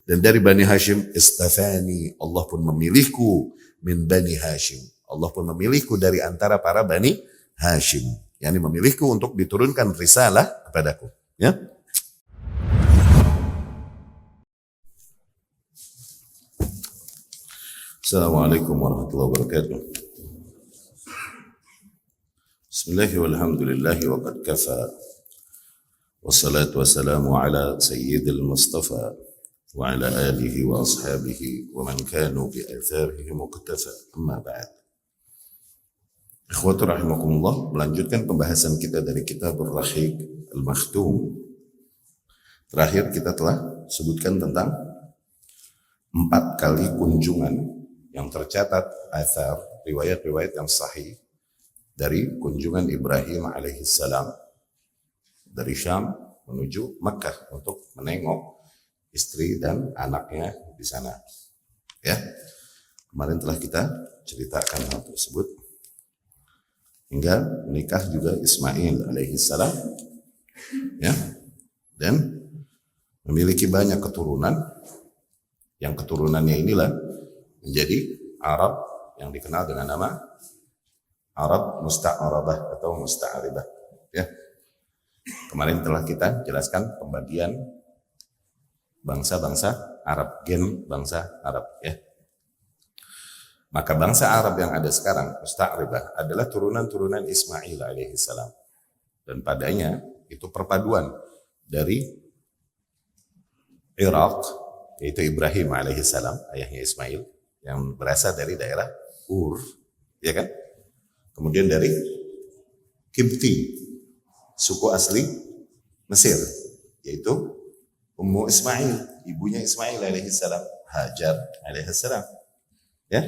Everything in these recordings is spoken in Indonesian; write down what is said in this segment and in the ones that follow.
Dan dari Bani Hashim, istafani, Allah pun memilihku min Bani Hashim. Allah pun memilihku dari antara para Bani Hashim. Yani memilihku untuk diturunkan risalah kepadaku. Ya. Assalamualaikum warahmatullahi wabarakatuh. Bismillahi walhamdulillahi wa qad kafa. Wassalatu wassalamu ala sayyidil mustafa. Wa ala alihi wa ashabihi wa man kanu bi atharihi muqtafa. Amma ba'd. Ikhwatu rahimakumullah, melanjutkan pembahasan kita dari kitab Ar-Rahiq Al-Makhtum. Terakhir kita telah sebutkan tentang 4 kali kunjungan yang tercatat athar, riwayat-riwayat yang sahih dari kunjungan Ibrahim alaihissalam dari Syam menuju Makkah untuk menengok istri dan anaknya di sana. Ya, kemarin telah kita ceritakan hal tersebut hingga menikah juga Ismail alaihissalam, ya, dan memiliki banyak keturunan. Yang keturunannya inilah menjadi Arab yang dikenal dengan nama Arab Musta'arabah atau Musta'aribah. Ya, kemarin telah kita jelaskan pembagian bangsa-bangsa Arab, gen bangsa Arab, ya. Maka bangsa Arab yang ada sekarang, Musta'aribah, adalah turunan-turunan Ismail alaihissalam. Dan padanya itu perpaduan dari Irak, yaitu Ibrahim alaihissalam, ayahnya Ismail, yang berasal dari daerah Ur, ya kan? Kemudian dari Kibti, suku asli Mesir, yaitu Ummu Ismail, ibunya Ismail alaihissalam, Hajar alaihissalam, ya,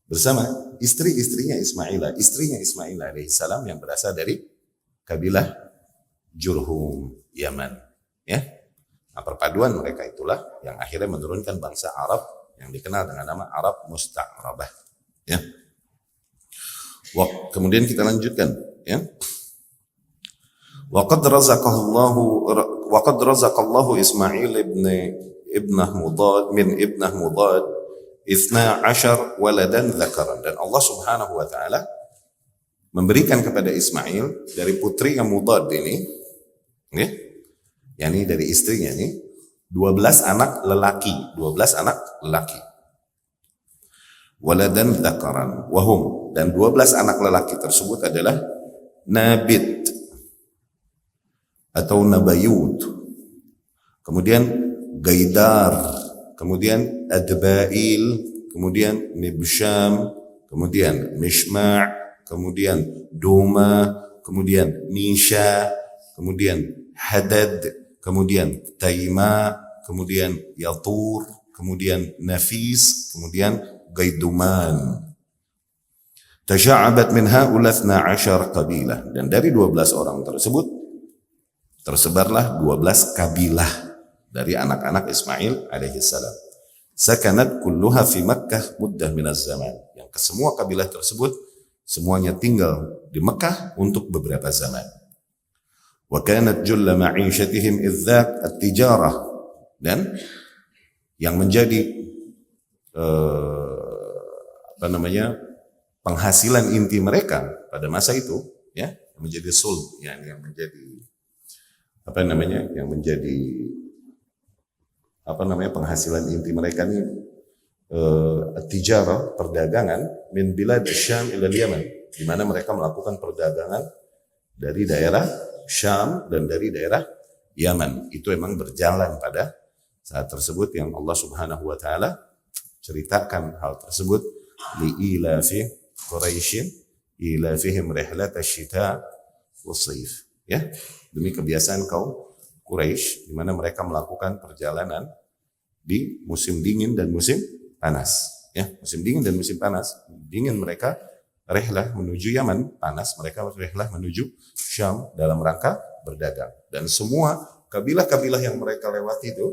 bersama istrinya Ismail alaihissalam yang berasal dari kabilah Jurhum, Yaman, ya. Nah, perpaduan mereka itulah yang akhirnya menurunkan bangsa Arab yang dikenal dengan nama Arab Musta'arabah, ya. Kemudian kita lanjutkan, ya. Waqad razaqallahu Ismail ibnah Mudad min ibnah Mudad 12 waladan dzakaran. Dan Allah Subhanahu wa taala memberikan kepada Ismail dari putrinya Mudad ini, ya, yakni dari istrinya ini 12 anak lelaki. Waladan dzakaran wahum, dan 12 anak lelaki tersebut adalah Nabit atau Nabayut, kemudian Gaidar, kemudian Adba'il, kemudian Mibsham, kemudian Mishma', kemudian Duma, kemudian Misha, kemudian Hadad, kemudian Taima, kemudian Yatur, kemudian Nafis, kemudian Gaiduman. Tasha'abat min ha'ula 12 qabilah, dan dari 12 orang tersebut tersebarlah 12 kabilah dari anak-anak Ismail alaihissalam. Sakanat kulluha fi Makkah muddah minaz zaman, yang kesemua kabilah tersebut semuanya tinggal di Mekah untuk beberapa zaman. Wa kanat julla ma'ishatihim idzak at-tijarah, dan yang menjadi penghasilan inti mereka pada masa itu, ya, menjadi sulb, yang menjadi penghasilan inti mereka ini tijarah, perdagangan, min bilad Syam ila Yaman, di mana mereka melakukan perdagangan dari daerah Syam dan dari daerah Yaman. Itu memang berjalan pada saat tersebut yang Allah Subhanahu wa taala ceritakan hal tersebut, li ilafi Quraisyin ilafihim rihlat asy-syita was-sayf, ya, demi kebiasaan kaum Quraisy di mana mereka melakukan perjalanan di musim dingin dan musim panas, ya, musim dingin dan musim panas. Dingin mereka rihlah menuju Yaman, panas mereka rihlah menuju Syam dalam rangka berdagang. Dan semua kabilah-kabilah yang mereka lewati itu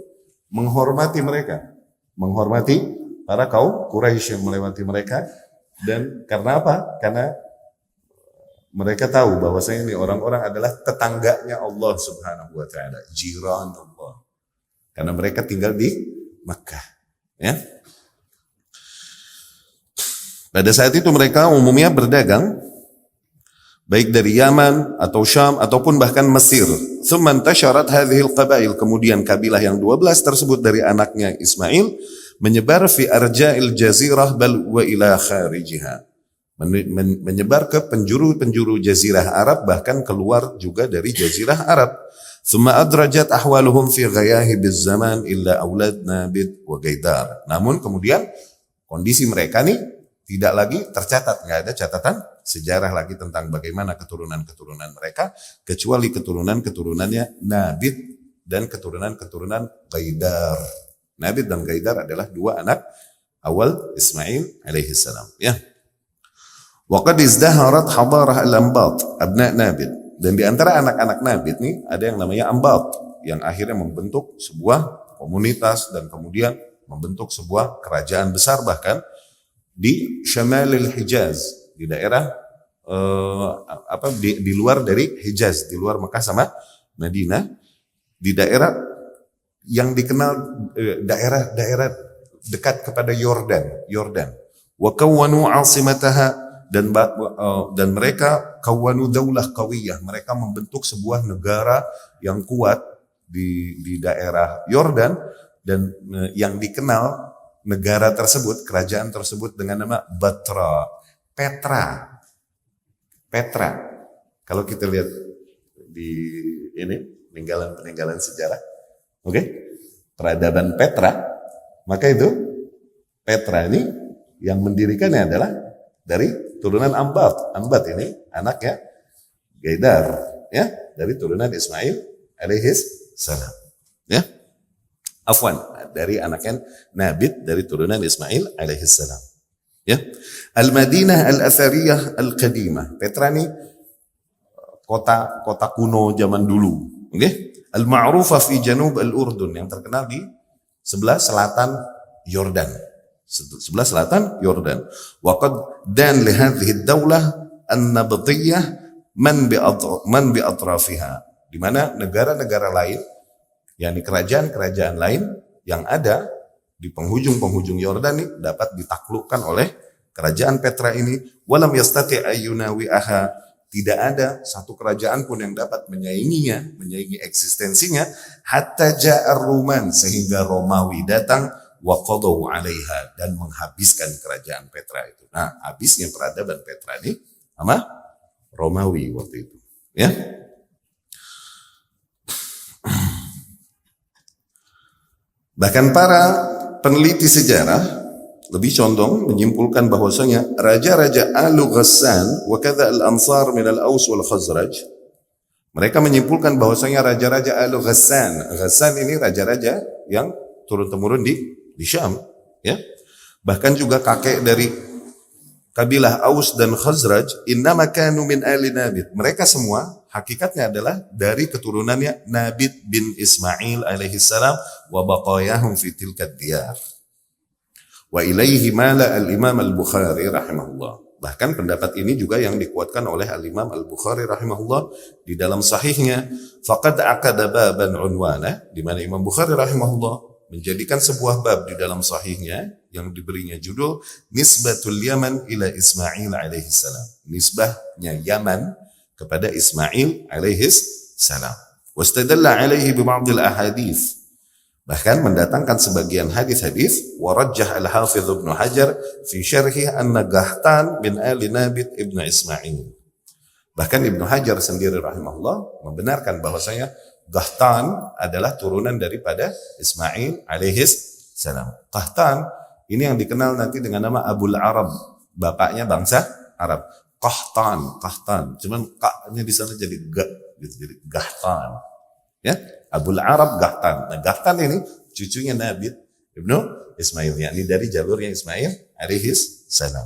menghormati mereka, menghormati para kaum Quraisy yang melewati mereka. Dan karena apa? Karena mereka tahu bahwasanya ini orang-orang adalah tetangganya Allah Subhanahu wa taala, jiran Allah. Karena mereka tinggal di Makkah. Ya. Pada saat itu mereka umumnya berdagang baik dari Yaman atau Syam ataupun bahkan Mesir. Thumma intasharat hadhil qabail, kemudian kabilah yang 12 tersebut dari anaknya Ismail menyebar fi arja'il jazirah bal wa ila kharijiha. Menyebar ke penjuru-penjuru jazirah Arab, bahkan keluar juga dari jazirah Arab. Thumma adrajat ahwaluhum fi ghayahibiz zaman illa aulad Nabit wa Gaidar. Namun kemudian kondisi mereka nih tidak lagi tercatat, nggak ada catatan sejarah lagi tentang bagaimana keturunan-keturunan mereka, kecuali keturunan-keturunannya Nabit dan keturunan-keturunan Gaidar. Nabit dan Gaidar adalah dua anak awal Ismail alaihissalam. Ya. Wa qad izdaharat hadarah al-Anbat abna Nabit. Dan di antara anak-anak Nabit nih ada yang namanya Anbat, yang akhirnya membentuk sebuah komunitas dan kemudian membentuk sebuah kerajaan besar bahkan di Syamalil Hijaz, di daerah di luar dari Hijaz, di luar Mekah sama Madinah, di daerah yang dikenal daerah-daerah dekat kepada Yordan. Wa kawwanu 'asimataha, dan mereka kawwanu daulah qawiyah, mereka membentuk sebuah negara yang kuat di daerah Yordan, dan yang dikenal negara tersebut, kerajaan tersebut dengan nama Petra. Kalau kita lihat di ini peninggalan sejarah, oke, peradaban Petra, maka itu Petra ini yang mendirikannya adalah dari turunan Anbat ini anaknya Gaidar, ya, dari turunan Ismail alaihis salam, ya. Afwan, dari anaknya Nabit dari turunan Ismail alaihissalam. Ya. Al-Madinah al-Athariyah al-Qadimah. Petra ini kota kuno zaman dulu. Okay? Al-Ma'rufah fi Janub al-Urdun, yang terkenal di sebelah selatan Yordan. Sebelah selatan Yordan. Wa qad dan li hadhihi ad-daulah an-Nabtiyah man bi atrafiha. Di mana negara-negara lain, yakni kerajaan-kerajaan lain yang ada di penghujung-penghujung Yordan ini dapat ditaklukkan oleh kerajaan Petra ini. Walam yastati ayyunawi'aha, tidak ada satu kerajaan pun yang dapat menyaingi eksistensinya, hatta ja'ar Ruman, sehingga Romawi datang, wa qadaw 'alaiha, dan menghabiskan kerajaan Petra itu. Nah, habisnya peradaban Petra ini sama Romawi waktu itu, ya. Bahkan para peneliti sejarah lebih condong menyimpulkan bahwasanya raja-raja Alu Ghassan wa kadza al-Ansar min al-Aus wal Khazraj, mereka menyimpulkan bahwasanya raja-raja Alu Ghassan ini raja-raja yang turun-temurun di Syam, ya. Bahkan juga kakek dari kabilah Aus dan Khazraj, innama kanu min ali Nabit. Mereka semua hakikatnya adalah dari keturunannya Nabit bin Ismail alaihissalam wa baqayahum fi tilkad diyar. Wa ilaihi mala al-Imam al-Bukhari rahimahullah. Bahkan pendapat ini juga yang dikuatkan oleh al-Imam al-Bukhari rahimahullah di dalam sahihnya. Faqad aqada baban unwana, di mana Imam Bukhari rahimahullah menjadikan sebuah bab di dalam sahihnya yang diberinya judul Nisbatul Yaman ila Ismail alaihissalam. Nisbahnya Yaman kepada Ismail alaihissalam. Wastadalla alaihi bi ba'dil ahadits. Bahkan mendatangkan sebagian hadis-hadis. Warajjah al-Hafidh Ibnu Hajar fi syarhi anna Ghahtan bin Ali Nabit Ibnu Ismail. Bahkan Ibnu Hajar sendiri rahimahullah membenarkan bahwasanya Ghahtan adalah turunan daripada Ismail alaihis salam. Ghahtan ini yang dikenal nanti dengan nama Abul Arab, bapaknya bangsa Arab. Qahtan. Cuman ka-nya di sana jadi ga, gitu, jadi Ghahtan. Ya, Abul Arab Ghahtan. Nah, Ghahtan ini cucunya Nabit Ibnu Ismail, yakni dari jalurnya Ismail alaihis salam.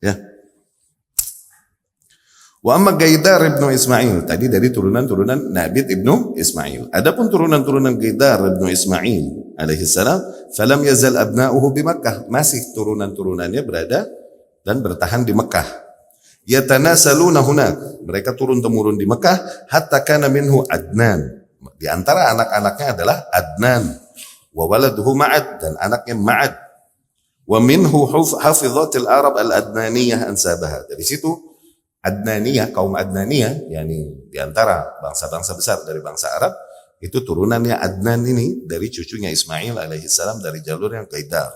Ya. Wa amma Gaidar ibnu Ismail, tadi dari turunan-turunan Nabit ibnu Ismail. Adapun turunan-turunan Gaidar ibnu Ismail alaihissalam, falam yazal abna'uhu bi Makkah, masih turunan-turunannya berada dan bertahan di Mekah. Yatanasaluna hunak, mereka turun-temurun di Mekah, hatta kana minhu Adnan. Di antara anak-anaknya adalah Adnan. wa waladuhu Ma'ad, dan anaknya Ma'ad. Wa minhu hafidhatil Arab al-Adnaniyah ansabaha. Dari situ Adnaniyah, kaum Adnaniyah, yakni di antara bangsa-bangsa besar dari bangsa Arab, itu turunannya Adnan ini dari cucunya Ismail alaihi salam dari jalur yang Qaidar.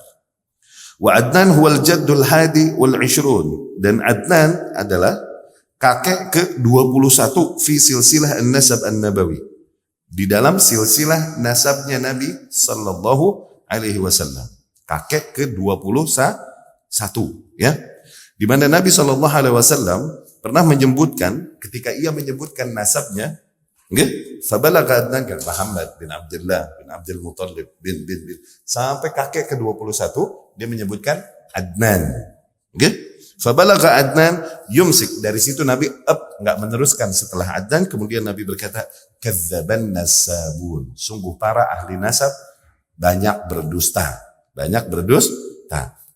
Wa Adnan huwal jaddul hadi wal 20, dan Adnan adalah kakek ke-21 fi silsilah an-nasab an-nabawi, di dalam silsilah nasabnya Nabi sallallahu alaihi wasallam. Kakek ke-21, ya. Di mana Nabi sallallahu alaihi wasallam pernah menyebutkan, ketika ia menyebutkan nasabnya, nggih, fabalagha Adnan kan Muhammad bin Abdullah bin Abdul Muttalib bin sampai kakek ke-21 dia menyebutkan Adnan. Nggih. Fabalagha Adnan yumsik, dari situ Nabi enggak meneruskan setelah Adnan, kemudian Nabi berkata kadzaban nasabun, sungguh para ahli nasab banyak berdusta,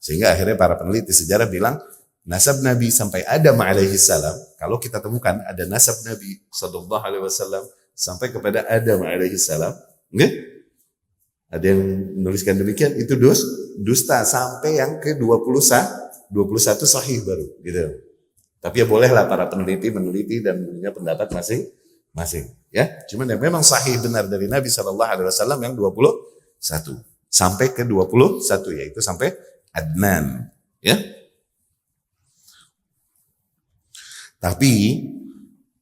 sehingga akhirnya para peneliti sejarah bilang nasab Nabi sampai Adam alaihi salam, kalau kita temukan ada nasab Nabi sallallahu alaihi wasallam sampai kepada Adam alaihi salam, nggih? Ada yang menuliskan demikian, itu dusta sampai yang ke-21 sahih baru, gitu. Tapi ya bolehlah para peneliti meneliti dan punya pendapat masing-masing, ya. Cuman yang memang sahih benar dari Nabi sallallahu alaihi wasallam yang 21 sampai ke-21, yaitu sampai Adnan, ya. Tapi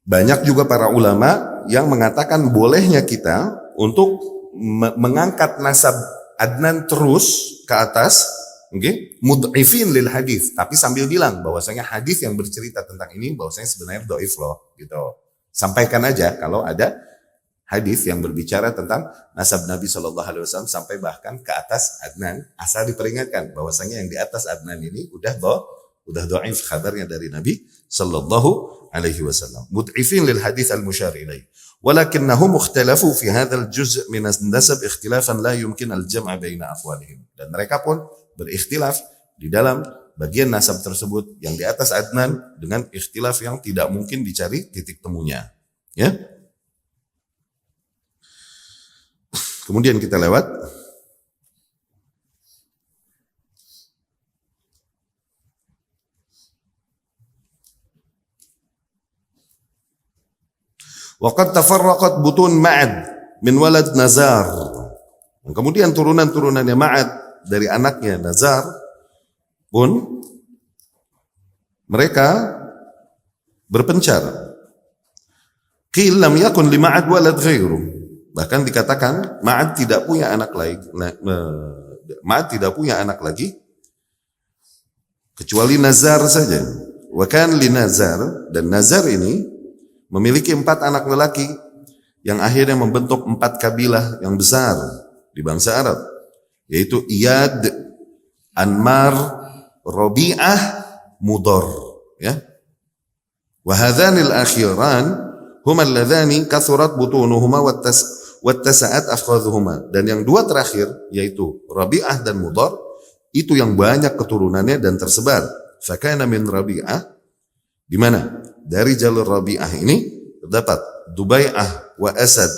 banyak juga para ulama yang mengatakan bolehnya kita untuk mengangkat nasab Adnan terus ke atas, okay? Mud'ifin lil hadis, tapi sambil bilang bahwasanya hadis yang bercerita tentang ini bahwasanya sebenarnya dhaif loh, gitu. Sampaikan aja kalau ada hadis yang berbicara tentang nasab Nabi Shallallahu Alaihi Wasallam sampai bahkan ke atas Adnan, asal diperingatkan bahwasanya yang di atas Adnan ini udah dhaif kabarnya dari Nabi Shallallahu Alaihi Wasallam. Mud'ifin lil hadis al musyar ilaih. Walakinnahum ikhtalafu fi hadzal juz' min an-nasab ikhtilafan la yumkin al-jam' baina aqwalihim. Dan mereka pun berikhtilaf di dalam bagian nasab tersebut yang di atas Adnan dengan ikhtilaf yang tidak mungkin dicari titik temunya. Ya. Kemudian kita lewat waqad tafarraqat butun Ma'ad min walad Nazar. Kemudian turunan-turunannya Ma'ad dari anaknya Nazar pun mereka berpencar. Qil lam yakun li Ma'ad walad ghairu. Bahkan dikatakan Ma'ad tidak punya anak lagi. Ma'ad tidak punya anak lagi kecuali Nazar saja. Wa kan li Nazar, dan Nazar ini memiliki 4 anak lelaki yang akhirnya membentuk 4 kabilah yang besar di bangsa Arab, yaitu Iyad, Anmar, Rabi'ah, Mudar, ya. Wa hadzanil akhiran huma alladhani kathurat butunuhuma wattasa'at afkhadhuhuma. Dan yang 2 terakhir yaitu Rabi'ah dan Mudar itu yang banyak keturunannya dan tersebar. Fakana min Rabi'ah, di mana dari jalur Rabi'ah ini terdapat Dubai'ah wa Asad,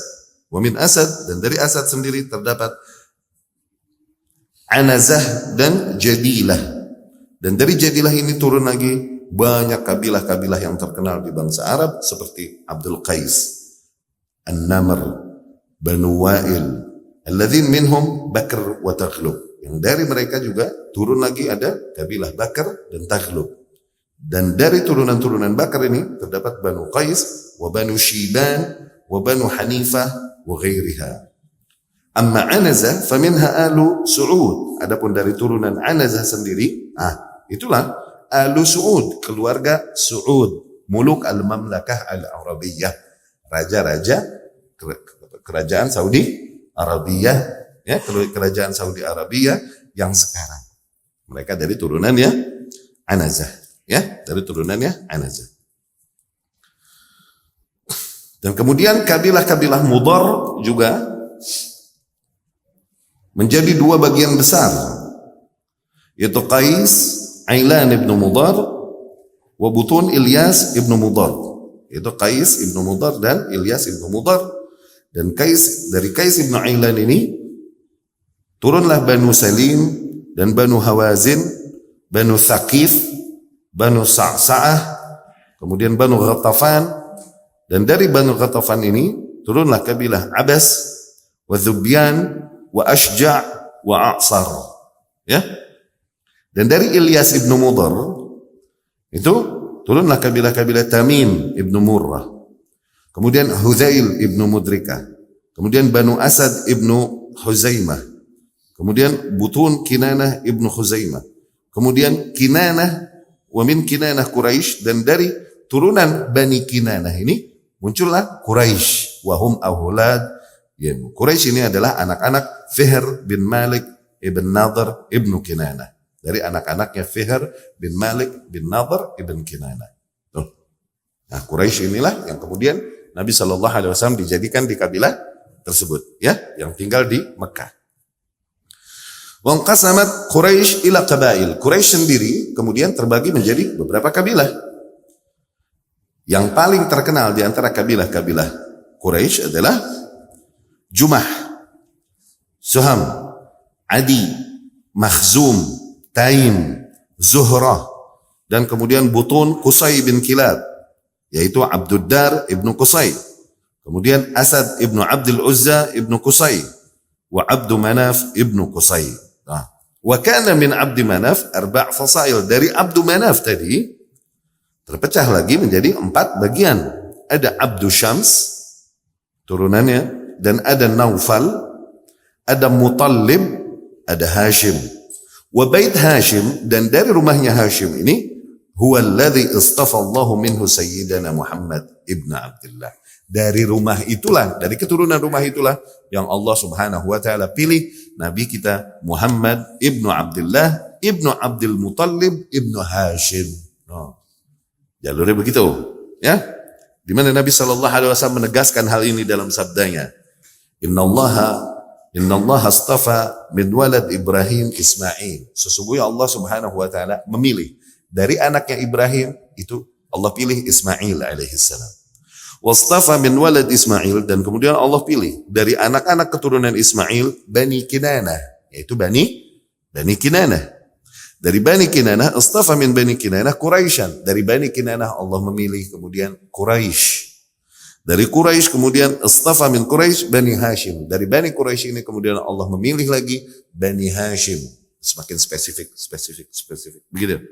wa min Asad, dan dari Asad sendiri terdapat Anazah dan Jadilah. Dan dari Jadilah ini turun lagi banyak kabilah-kabilah yang terkenal di bangsa Arab seperti Abdul Qais, An-Namr, Banu Wa'il, alladzin minhum Bakr wa Taghlub. Yang dari mereka juga turun lagi ada kabilah Bakr dan Taghlub. Dan dari turunan-turunan Bakar ini terdapat Banu Qais, wa Banu Shiban, wa Banu Hanifah, wa ghairiha. Amma Anazah, faminha alu Su'ud. Adapun dari turunan Anazah sendiri, itulah alu Su'ud, keluarga Su'ud, muluk al-mamlakah al-Arabiyah, raja-raja kerajaan Saudi Arabia, ya, kerajaan Saudi Arabia yang sekarang. Mereka dari turunannya Anazah. Ya, dari turunannya Anazah. Dan kemudian kabilah-kabilah Mudar juga menjadi 2 bagian besar, yaitu Qais, Ailan ibn Mudar, wa butun Ilyas ibn Mudar. Yaitu Qais ibn Mudar dan Ilyas ibn Mudar. Dan dari Qais ibn Ailan ini turunlah Banu Salim dan Banu Hawazin, Banu Thaqif, Banu Sa'sa'ah, kemudian Banu Ghatafan, dan dari Banu Ghatafan ini turunlah kabilah Abbas, wa Dhubyan, wa Ashja' wa A'sar. Ya. Dan dari Ilyas ibnu Mudar itu turunlah kabilah-kabilah Tamim ibnu Murrah. Kemudian Hudzail ibnu Mudrikah. Kemudian Banu Asad ibnu Huzaimah. Kemudian Butun Kinanah ibnu Huzaimah. Kemudian Kinanah wa min Kinanah Quraisy, dan dari turunan Bani Kinanah ini muncullah Quraisy. Wahum aulad Quraisy ini adalah anak-anak Fihr bin Malik ibn Nadhr ibnu Kinanah. Dari anak-anaknya Fihr bin Malik bin Nadhr ibn Kinanah. Nah, Quraisy inilah yang kemudian Nabi SAW dijadikan di kabilah tersebut, ya, yang tinggal di Mekah. Wangqasamat Quraisy ila qabail. Quraisy sendiri kemudian terbagi menjadi beberapa kabilah. Yang paling terkenal di antara kabilah-kabilah Quraisy adalah Jumah, Suham, Adi, Makhzum, Taim, Zuhrah, dan kemudian Butun Qusay bin Kilab, yaitu Abduddar ibnu Qusay. Kemudian Asad ibnu Abdul Uzza ibnu Qusay, wa Abdu Manaf ibnu Qusay. Nah, wa kana min Abdi Manaf arba' fasail. Dari Abdu Manaf tadi terpecah lagi menjadi 4 bagian. Ada Abdu Syams turunannya, dan ada Naufal, ada Mutallib, ada Hashim. Wa bait Hashim, dan dari rumahnya Hashim ini huwa alladhi istafa Allahu minhu sayyidana Muhammad ibn Abdullah. Dari rumah itulah, dari keturunan rumah itulah yang Allah Subhanahu wa taala pilih nabi kita Muhammad ibnu Abdullah ibnu Abdul Muttalib ibnu Hashim. Jalurnya begitu, ya. Di mana Nabi SAW menegaskan hal ini dalam sabdanya, Innallaha astafa min walad Ibrahim Ismail. Sesungguhnya Allah Subhanahu wa taala memilih dari anaknya Ibrahim, itu Allah pilih Ismail alaihissalam. Wastafa min walad Ismail, dan kemudian Allah pilih dari anak-anak keturunan Ismail Bani Kinanah, yaitu Bani Kinanah. Dari Bani Kinanah, astafa min Bani Kinanah Quraisyan. Dari Bani Kinanah Allah memilih kemudian Quraisy. Dari Quraisy kemudian astafa min Quraisy Bani Hashim. Dari Bani Quraisy ini kemudian Allah memilih lagi Bani Hashim. Semakin spesifik. Begitu.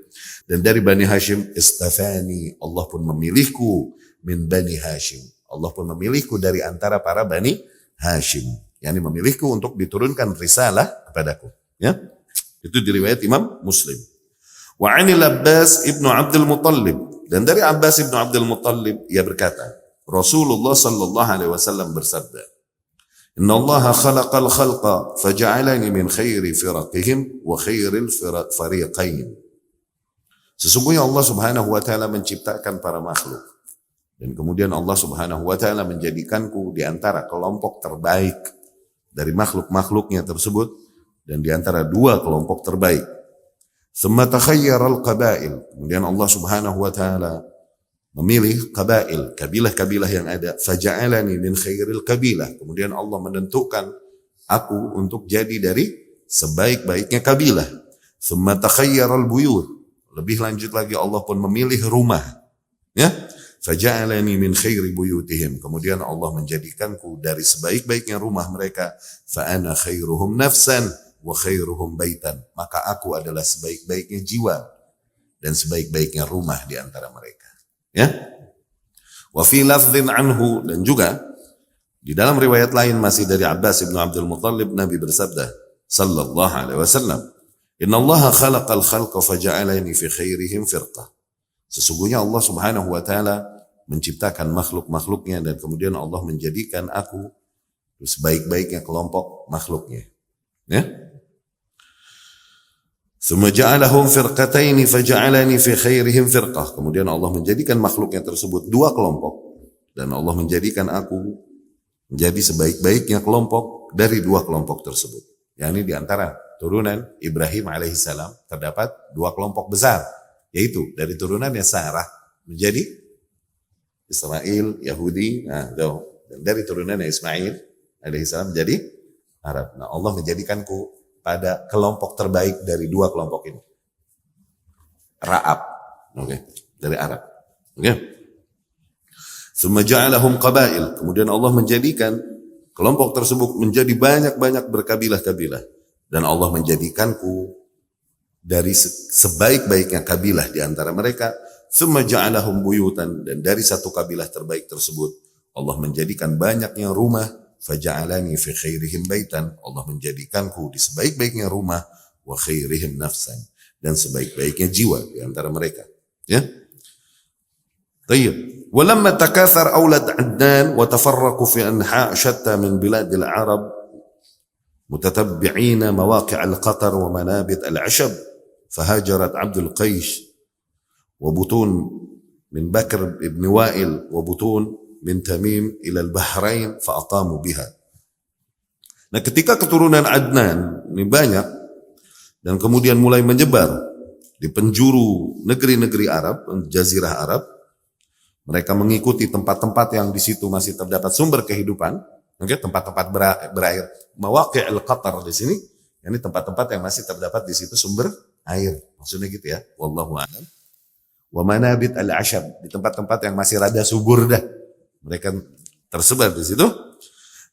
Dan dari Bani Hashim istafani, Allah pun memilihku min Bani Hashim. Allah pun memilihku dari antara para Bani Hashim. Yani memilihku untuk diturunkan risalah kepadaku. Ya. Itu diriwayat Imam Muslim. Wa 'anil Abbas ibnu Abdul Muttalib, dan dari Abbas ibnu Abdul Muttalib ia berkata, Rasulullah sallallahu alaihi wasallam bersabda, Inna Allah khalaqal khalqa faja'alani min khairi firaqihim wa khairil fariqain. Sesungguhnya Allah Subhanahu wa taala menciptakan para makhluk, dan kemudian Allah Subhanahu wa taala menjadikanku di antara kelompok terbaik dari makhluk-makhluknya tersebut, dan di antara 2 kelompok terbaik. Tsumma takhayyara al-qabail. Kemudian Allah Subhanahu wa taala memilih qabail, kabilah-kabilah yang ada. Faja'alani min khairil kabilah. Kemudian Allah menentukan aku untuk jadi dari sebaik-baiknya kabilah. Tsumma takhayyara al-buyut. Lebih lanjut lagi Allah pun memilih rumah. Ya. Faja'alani min khairi buyutihim. Kemudian Allah menjadikanku dari sebaik-baiknya rumah mereka. Fa ana khairuhum nafsan wa khairuhum baitan. Maka aku adalah sebaik-baiknya jiwa dan sebaik-baiknya rumah di antara mereka. Ya. Wa fi lafdhin anhu, dan juga di dalam riwayat lain masih dari Abbas bin Abdul Muttalib, Nabi bersabda sallallahu alaihi wasallam, Innallaha khalaqal khalqa faja'alani fi khairihim firqah. Sesungguhnya Allah Subhanahu wa taala menciptakan makhluk-makhluknya, dan kemudian Allah menjadikan aku sebaik-baiknya kelompok makhluknya. Ya. Tsumma ja'alahum firqataini faja'alani fi khairihim firqah. Kemudian Allah menjadikan makhluknya tersebut 2 kelompok, dan Allah menjadikan aku menjadi sebaik-baiknya kelompok dari 2 kelompok tersebut. Yani di antara turunan Ibrahim alaihissalam terdapat 2 kelompok besar, yaitu dari turunannya Sarah menjadi Israel, Yahudi, dan dari turunannya Ismail alaihissalam menjadi Arab. Nah, Allah menjadikanku pada kelompok terbaik dari dua kelompok ini. Ra'ab, dari Arab. Tsumma ja'alahum qabail. Kemudian Allah menjadikan kelompok tersebut menjadi banyak-banyak berkabilah-kabilah. Dan Allah menjadikanku dari sebaik-baiknya kabilah di antara mereka. Tsumma ja'alahum buyutan. Dan dari satu kabilah terbaik tersebut, Allah menjadikan banyaknya rumah. Faja'alani fi khairihim baitan. Allah menjadikanku di sebaik-baiknya rumah. Wa khairihim nafsan. Dan sebaik-baiknya jiwa di antara mereka. Ya. Tayyib. ولما تكاثر أولاد عدنان وتفرقوا في أنحاء شتى من بلاد العرب متتبعين مواقع القطر ومنابت العشب فهاجرت عبد القيس وبطون من بكر بن وائل وبطون من تميم إلى البحرين فأقاموا بها. Nah, ketika keturunan Adnan ini banyak dan kemudian mulai menyebar di penjuru negeri-negeri Arab, Jazirah Arab, mereka mengikuti tempat-tempat yang di situ masih terdapat sumber kehidupan, tempat-tempat berair. Mawaqi' al-qatar di sini, ini tempat-tempat yang masih terdapat di situ sumber air. Maksudnya gitu ya. Wallahu a'lam. Wa manabit al-ashab, di tempat-tempat yang masih rada subur dah. Mereka tersebar di situ.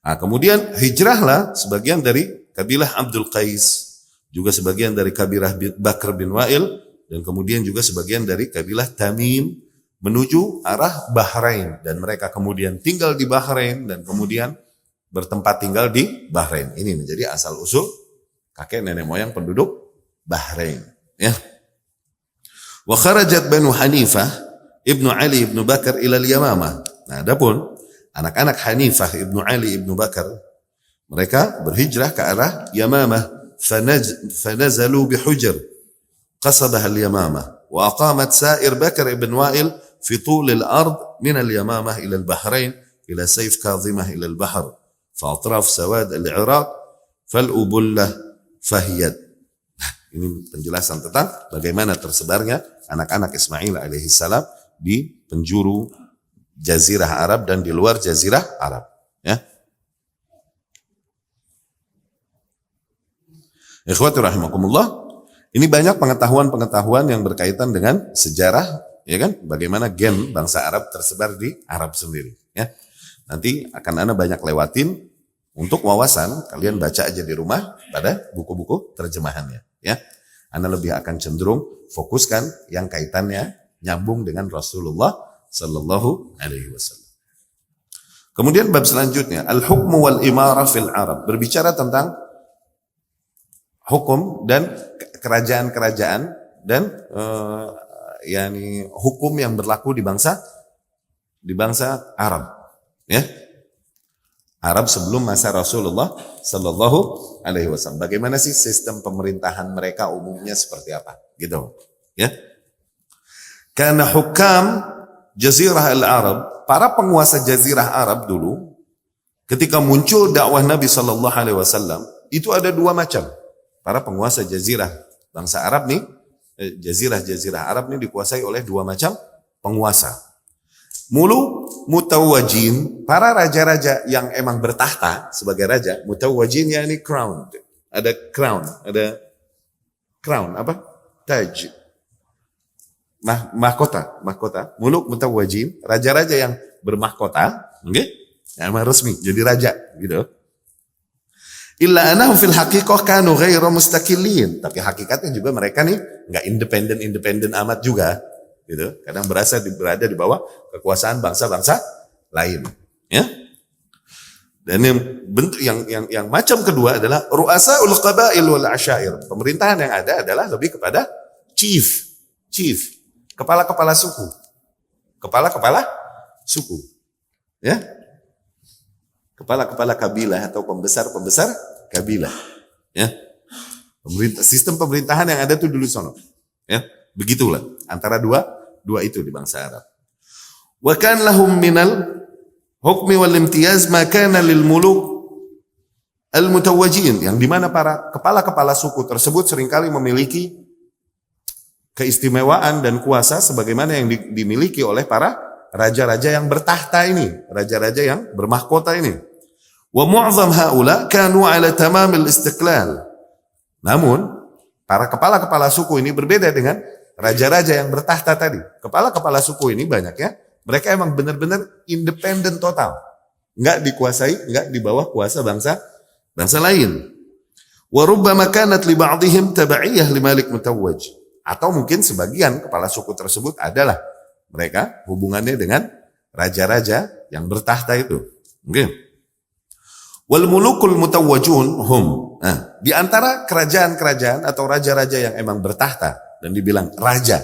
Nah, kemudian hijrahlah sebagian dari kabilah Abdul Qais, juga sebagian dari kabilah Bakr bin Wa'il, dan kemudian juga sebagian dari kabilah Tamim menuju arah Bahrain, dan mereka kemudian tinggal di Bahrain dan kemudian bertempat tinggal di Bahrain. Ini menjadi asal usul kakek nenek moyang penduduk Bahrain, ya. Wa kharajat Banu Hanifah Ibnu Ali Ibnu Bakar ila al-Yamamah. Nah, adapun anak-anak Hanifah Ibnu Ali Ibnu Bakar, mereka berhijrah ke arah Yamamah, fanazalu bihujr qasabah al-Yamamah wa aqamat sa'ir Bakar ibn Wa'il في طول الأرض من اليمامة إلى البحرين إلى سيف كاظمة إلى البحر فأطراف سواد العراق فالأبلة فهيت. Ini penjelasan tentang bagaimana tersebarnya anak-anak Ismail alaihissalam di penjuru Jazirah Arab dan di luar Jazirah Arab. Ya. Ikhwati rahimakumullah, ini banyak pengetahuan-pengetahuan yang berkaitan dengan sejarah, ya kan? Bagaimana gen bangsa Arab tersebar di Arab sendiri, ya. Nanti akan Anda banyak lewatin untuk wawasan, kalian baca aja di rumah pada buku-buku terjemahannya, ya. Anda lebih akan cenderung fokuskan yang kaitannya nyambung dengan Rasulullah sallallahu alaihi wasallam. Kemudian bab selanjutnya, al-hukmu wal imara fil Arab, berbicara tentang hukum dan kerajaan-kerajaan dan hukum yang berlaku di bangsa Arab, ya. Arab sebelum masa Rasulullah sallallahu alaihi wasallam. Bagaimana sih sistem pemerintahan mereka umumnya seperti apa? Gitu, ya. Karena hukam Jazirah al-Arab, para penguasa Jazirah Arab dulu, ketika muncul dakwah Nabi sallallahu alaihi wasallam, itu ada dua macam. Para penguasa Jazirah bangsa Arab nih, Jazirah Arab ini dikuasai oleh dua macam penguasa. Muluk mutawajin, para raja-raja yang emang bertahta sebagai raja. Mutawajin yakni crown. Ada crown, apa? Taj. Mahkota. Muluk mutawajin, raja-raja yang bermahkota, okay? Emang resmi jadi raja, gitu. Illa anahum fil haqiqah kanu ghairu mustaqillin. Tapi hakikatnya juga mereka nih enggak independen amat juga, gitu. Kadang berada di bawah kekuasaan bangsa-bangsa lain, ya. Dan yang bentuk yang macam kedua adalah ru'asaul qabail wal asyair. Pemerintahan yang ada adalah lebih kepada chief, kepala-kepala suku. Ya. Kepala-kepala kabilah atau pembesar kabilah, ya. Sistem pemerintahan yang ada tuh dulu sono, ya. Begitulah antara dua itu di bangsa Arab. Wa kan lahum minal hukmi wal imtiyaz ma kana lil muluk al mutawajjin, yang dimana para kepala-kepala suku tersebut seringkali memiliki keistimewaan dan kuasa sebagaimana yang dimiliki oleh para raja-raja yang bertahta ini, raja-raja yang bermahkota ini. Wa mu'zam haula kanu ala tamam al-istiqlal Namun, para kepala-kepala suku ini berbeda dengan raja-raja yang bertahta tadi. Kepala-kepala suku ini banyaknya, mereka emang benar-benar independen total. Nggak dikuasai, nggak di bawah kuasa bangsa lain. Wa rubbama kanat li ba'dihim tabaiyah li malik mutawwaj. Atau mungkin sebagian kepala suku tersebut adalah mereka hubungannya dengan raja-raja yang bertahta itu. Mungkin. Wal mulukul mutawwajun hum. Nah, di antara kerajaan-kerajaan atau raja-raja yang emang bertahta dan dibilang raja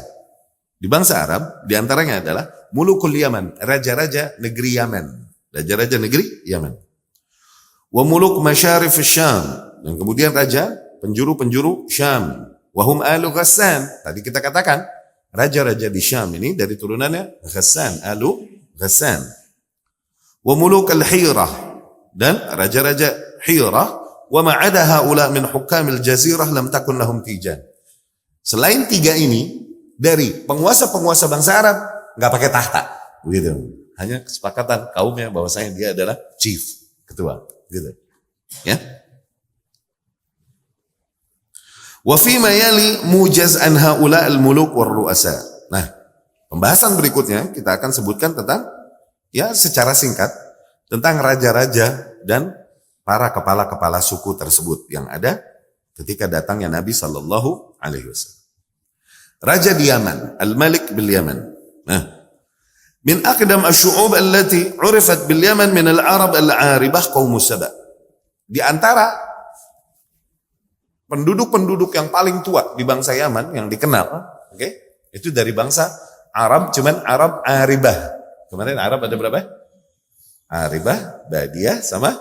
di bangsa Arab, di antaranya adalah mulukul Yaman, raja-raja negeri Yaman. Raja-raja negeri Yaman. Wa muluk masyarif Syam. Dan kemudian raja penjuru-penjuru Syam. Wahum alu Ghassan. Tadi kita katakan raja-raja di Syam ini dari turunannya Ghassan, alu Ghassan. Wa muluk al-Hirah. Dan raja-raja Hirah. Wa ma'ada haula min hukamil jazirah lam takun lahum tijan. Selain tiga ini, dari penguasa-penguasa bangsa Arab nggak pakai tahta, gitu. Hanya kesepakatan kaumnya bahwasanya dia adalah chief, ketua, gitu. Ya. Wa fi ma yali mujaz an haula al-muluk war ru'asa. Nah, pembahasan berikutnya kita akan sebutkan tentang ya secara singkat tentang raja-raja dan para kepala-kepala suku tersebut yang ada ketika datangnya Nabi sallallahu alaihi wasallam. Raja di Yaman, Al-Malik bil Yaman. Nah, min aqdam asy-syu'ub allati 'urifat bil Yaman min al-Arab al-'aribah qaum Saba. Di antara penduduk-penduduk yang paling tua di bangsa Yaman yang dikenal, oke, itu dari bangsa Arab, cuman Arab Aribah. Kemarin Arab ada berapa? Aribah, Badiah, sama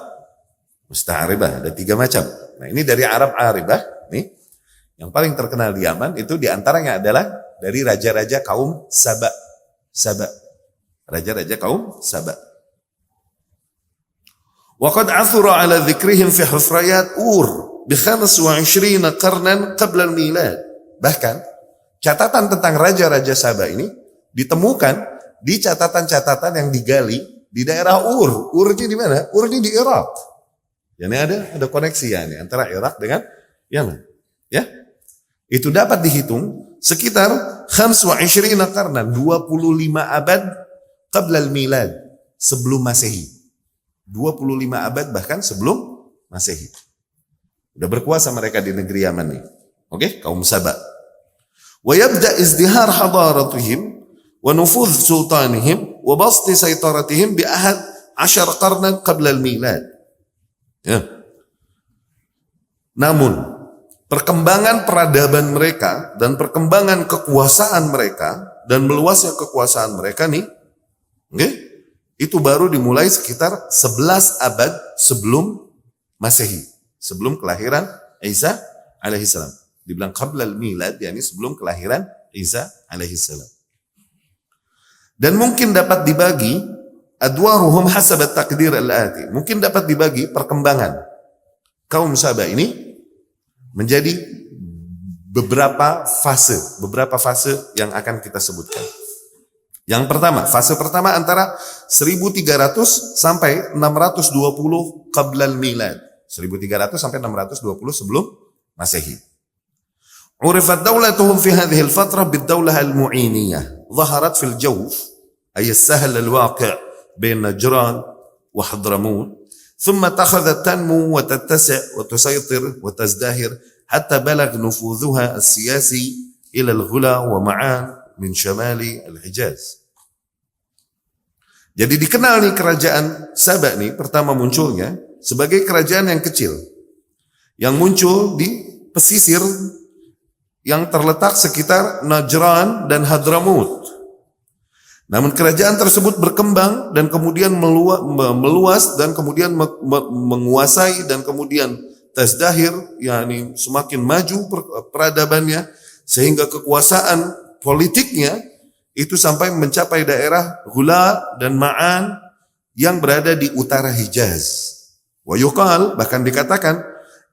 Musta'aribah. Ada 3 macam. Nah, ini dari Arab Aribah, nih, yang paling terkenal di Yaman itu diantaranya adalah dari raja-raja kaum Saba. Saba, raja-raja kaum Saba. Wa qad athura ala dzikrihim fi hufrayat Ur. ب25 qarnan qabla al-milad. Bahkan catatan tentang raja-raja Saba ini ditemukan di catatan-catatan yang digali di daerah Ur. Ur ini di mana? Ur ini di Irak. Jadi ada koneksi ya nih antara Irak dengan Yaman. Ya. Itu dapat dihitung sekitar 25 qarnan, 25 abad qabla al-milad, sebelum Masehi. 25 abad bahkan sebelum Masehi. Udah berkuasa mereka di negeri Yaman nih. Oke, kaum Saba. Wa yabda izdihar hadaratihim wa nufudh sultanihim wa basti saytaratihim bi 11 qarnan qabla al-milad. Ya. Namun, perkembangan peradaban mereka dan perkembangan kekuasaan mereka dan meluasnya kekuasaan mereka nih, oke, itu baru dimulai sekitar 11 abad sebelum Masehi. Sebelum kelahiran Isa alaihissalam. Dibilang qabla al-milad, yakni sebelum kelahiran Isa alaihissalam. Dan mungkin dapat dibagi adwaruhum hasab at-taqdir al-ati. Mungkin dapat dibagi perkembangan kaum Saba ini menjadi beberapa fase yang akan kita sebutkan. Yang pertama, fase pertama antara 1300 sampai 620 qabla al-milad. 1300 sampai 620 sebelum Masehi. Urifat dawlatuhum fi hadhihi al-fatrah bid-dawlah al-mu'iniyah. Zaharat fil jawf, ay as-sahl al-waqi' bain Najran wa Hadramut. ثم اتخذت تنمو وتتسع وتسيطر وتزدهر حتى بلغ نفوذها السياسي إلى الغلا ومعان من شمال الحجاز. Jadi dikenal nih kerajaan Saba nih pertama munculnya sebagai kerajaan yang kecil yang muncul di pesisir yang terletak sekitar Najran dan Hadramut. Namun kerajaan tersebut berkembang dan kemudian meluas dan kemudian menguasai dan kemudian tazdahir, yakni semakin maju peradabannya sehingga kekuasaan politiknya itu sampai mencapai daerah Ghula dan Ma'an yang berada di utara Hijaz. Wa yuqal, bahkan dikatakan,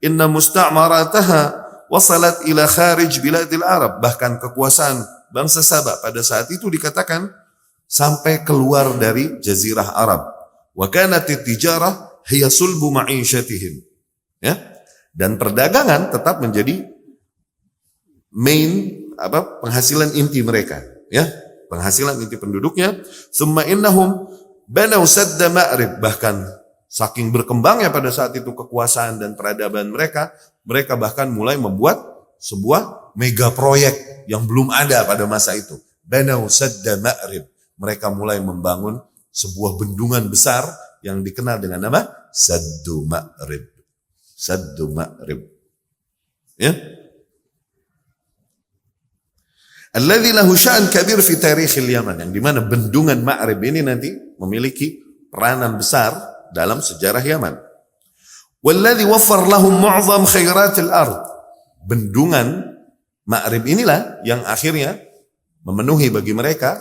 inna musta'marataha wasalat ila kharij biladil Arab. Bahkan kekuasaan bangsa Saba pada saat itu dikatakan sampai keluar dari jazirah Arab. Wa kanat at-tijarah hiya sulbu ma'isyatihim. Ya. Dan perdagangan tetap menjadi main penghasilan inti mereka, ya. Penghasilan inti penduduknya. Summa innahum banau sadda Ma'rib, bahkan saking berkembangnya pada saat itu kekuasaan dan peradaban mereka, mereka bahkan mulai membuat sebuah mega proyek yang belum ada pada masa itu. Banau sadda Ma'rib, mereka mulai membangun sebuah bendungan besar yang dikenal dengan nama Saddu Ma'rib. Saddu Ma'rib. Ya. Alladzi lahu sya'an kabir fi tarikhil Yaman, yang dimana bendungan Ma'rib ini nanti memiliki peranan besar dalam sejarah Yaman. Walladzi waffar lahum mu'zam khairatil ard. Bendungan Ma'rib inilah yang akhirnya memenuhi bagi mereka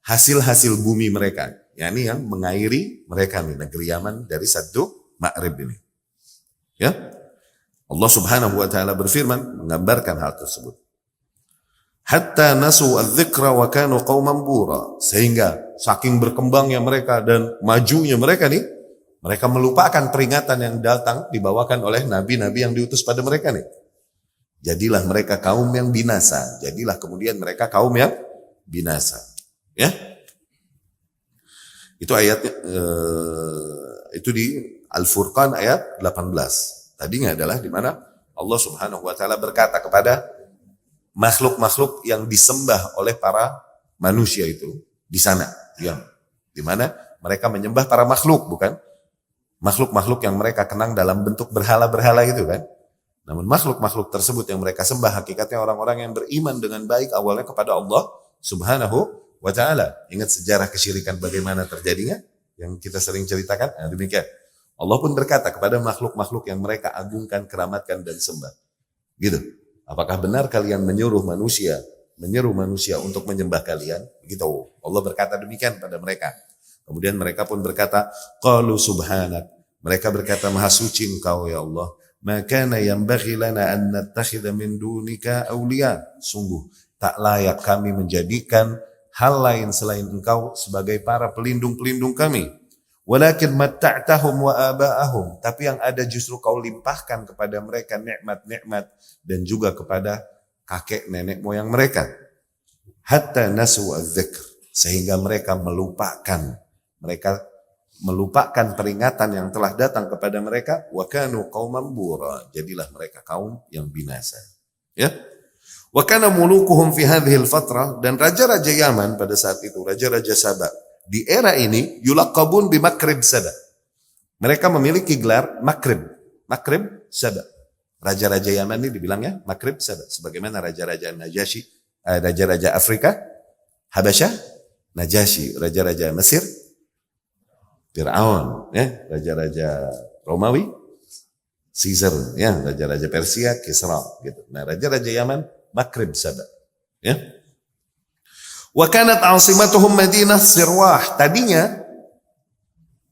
hasil-hasil bumi mereka, yakni yang mengairi mereka nih, negeri Yaman dari Saddu Ma'rib ini. Ya. Allah Subhanahu wa taala berfirman menggambarkan hal tersebut. Hatta nasu adz-dzikra wa kanu qauman bura, sehingga saking berkembangnya mereka dan majunya mereka nih, mereka melupakan peringatan yang datang dibawakan oleh nabi-nabi yang diutus pada mereka nih. Jadilah mereka kaum yang binasa, jadilah kemudian mereka kaum yang binasa. Ya. Itu ayatnya itu di Al-Furqan ayat 18. Tadinya adalah di mana Allah Subhanahu wa taala berkata kepada makhluk-makhluk yang disembah oleh para manusia itu di sana, yang di mana mereka menyembah para makhluk, bukan makhluk-makhluk yang mereka kenang dalam bentuk berhala-berhala itu kan. Namun makhluk-makhluk tersebut yang mereka sembah hakikatnya orang-orang yang beriman dengan baik awalnya kepada Allah Subhanahu wa taala. Ingat sejarah kesyirikan bagaimana terjadinya yang kita sering ceritakan? Nah, demikian. Allah pun berkata kepada makhluk-makhluk yang mereka agungkan, keramatkan dan sembah. Gitu. Apakah benar kalian menyeru manusia untuk menyembah kalian? Begitu. Allah berkata demikian pada mereka. Kemudian mereka pun berkata, qalu subhanak. Mereka berkata, maha suci engkau ya Allah. Ma kana yanbaghi lana an nattakhidha min dunika awliya. Sungguh tak layak kami menjadikan hal lain selain engkau sebagai para pelindung-pelindung kami. Walakin matta'tahum wa aba'ahum, tapi yang ada justru kau limpahkan kepada mereka nikmat-nikmat dan juga kepada kakek nenek moyang mereka. Hatta nasu adz-dzikr, sehingga mereka melupakan peringatan yang telah datang kepada mereka. Wa kanu qauman bura, jadilah mereka kaum yang binasa. Ya. Wa kana mulukuhum fi hadhihi al-fatrah, dan raja-raja Yaman pada saat itu, raja-raja Saba di era ini yulaqabun bi Makrib Saba. Mereka memiliki gelar Makrib Saba. Raja-raja Yaman ini dibilangnya Makrib Saba, sebagaimana raja-raja Najasyi, raja-raja Afrika, Habasyah, Najasyi, raja-raja Mesir, Fir'aun, ya, raja-raja Romawi, Caesar, ya, raja-raja Persia, Kisra, gitu. Nah, raja-raja Yaman Makrib Saba, ya. Wa kanat 'asimatuhum Madinah Sirwah. Tadinya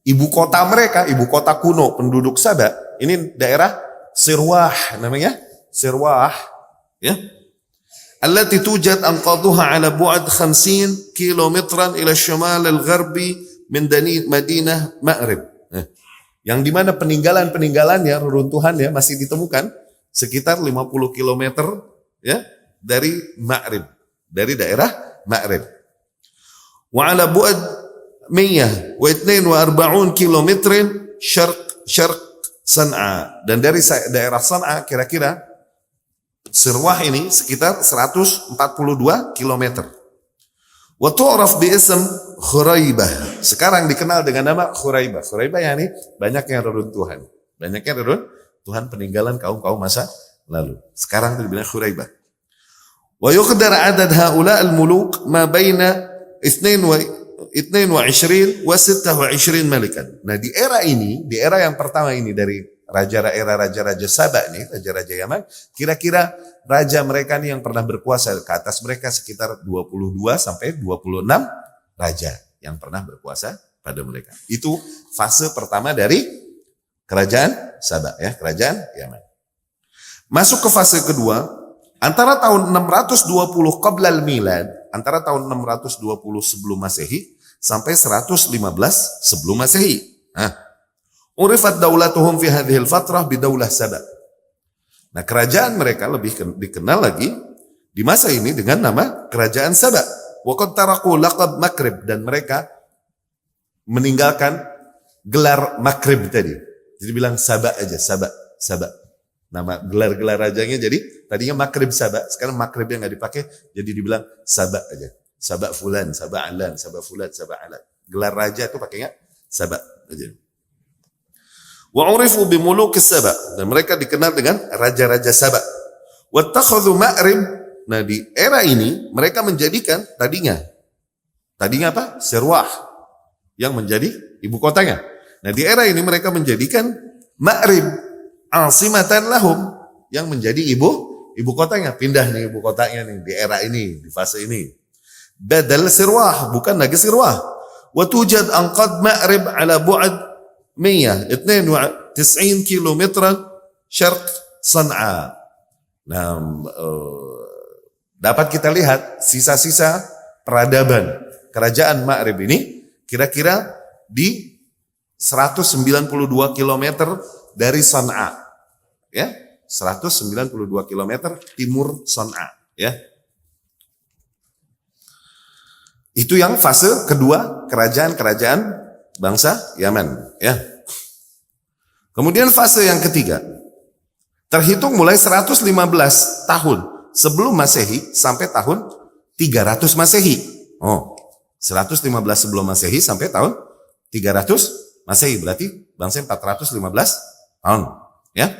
ibu kota mereka, ibu kota kuno penduduk Saba, ini daerah Sirwah namanya, Sirwah, ya. Allati tujad anqaduha ala bu'ad 50 kilometran ila syimal al-gharbi min Madinah Ma'rib. Yang dimana peninggalan-peninggalannya, reruntuhannya masih ditemukan sekitar 50 kilometer, ya, dari Ma'rib, dari daerah Ma'rib. Wa ala bu'ad 142 kilometrin syarq San'a, dan dari daerah San'a kira-kira Sirwah ini sekitar 142 kilometer. Wa tu'raf bi ism Khuraibah. Sekarang dikenal dengan nama Khuraibah. Khuraibah yani banyaknya reruntuhan. Banyaknya reruntuhan peninggalan kaum-kaum masa lalu. Sekarang itu dibilang Khuraibah. Wa yuqdar adad haula al-muluk ma baina 22 wa 26 malikan. Nah, di era yang pertama ini dari era raja-raja Saba ini, raja-raja Yaman, kira-kira raja mereka nih yang pernah berkuasa ke atas mereka sekitar 22 sampai 26 raja yang pernah berkuasa pada mereka. Itu fase pertama dari kerajaan Saba, ya, kerajaan Yaman. Masuk ke fase kedua. Antara tahun 620 qablal milad, antara tahun 620 sebelum Masehi sampai 115 sebelum Masehi. Urifat daulatuhum fi hadhil fatrah bidaulah Saba. Nah, kerajaan mereka lebih dikenal lagi di masa ini dengan nama kerajaan Saba. Wa qad taraku laqab Makrib, dan mereka meninggalkan gelar Makrib tadi. Jadi bilang Saba aja, Saba. Nama gelar-gelar rajanya jadi tadinya Makrib Saba, sekarang Makrib yang nggak dipakai, jadi dibilang Saba aja. Saba fulan, Saba alan, Saba fulan, Saba alan. Gelar raja itu pakainya Saba aja. Wa urifu bi muluk Saba, dan mereka dikenal dengan raja-raja Saba. Wattakhadhu Ma'rib. Nah, di era ini mereka menjadikan tadinya apa? Sirwah yang menjadi ibu kotanya. Nah, di era ini mereka menjadikan Ma'rib asimatan lahum, yang menjadi ibu kotanya. Pindah nih ibu kotanya nih di era ini, di fase ini. Badal Sirwah, bukan lagi Sirwah. Wa tujad anqad Ma'rib ala bu'ad 192 km syarq San'a. Nah, dapat kita lihat sisa-sisa peradaban kerajaan Ma'rib ini kira-kira di 192 km dari San'a. Ya, 192 km timur San'a, ya. Itu yang fase kedua kerajaan-kerajaan bangsa Yaman, ya. Kemudian fase yang ketiga terhitung mulai 115 tahun sebelum Masehi sampai tahun 300 Masehi. 115 sebelum Masehi sampai tahun 300 Masehi, berarti bangsa 415 tahun, ya.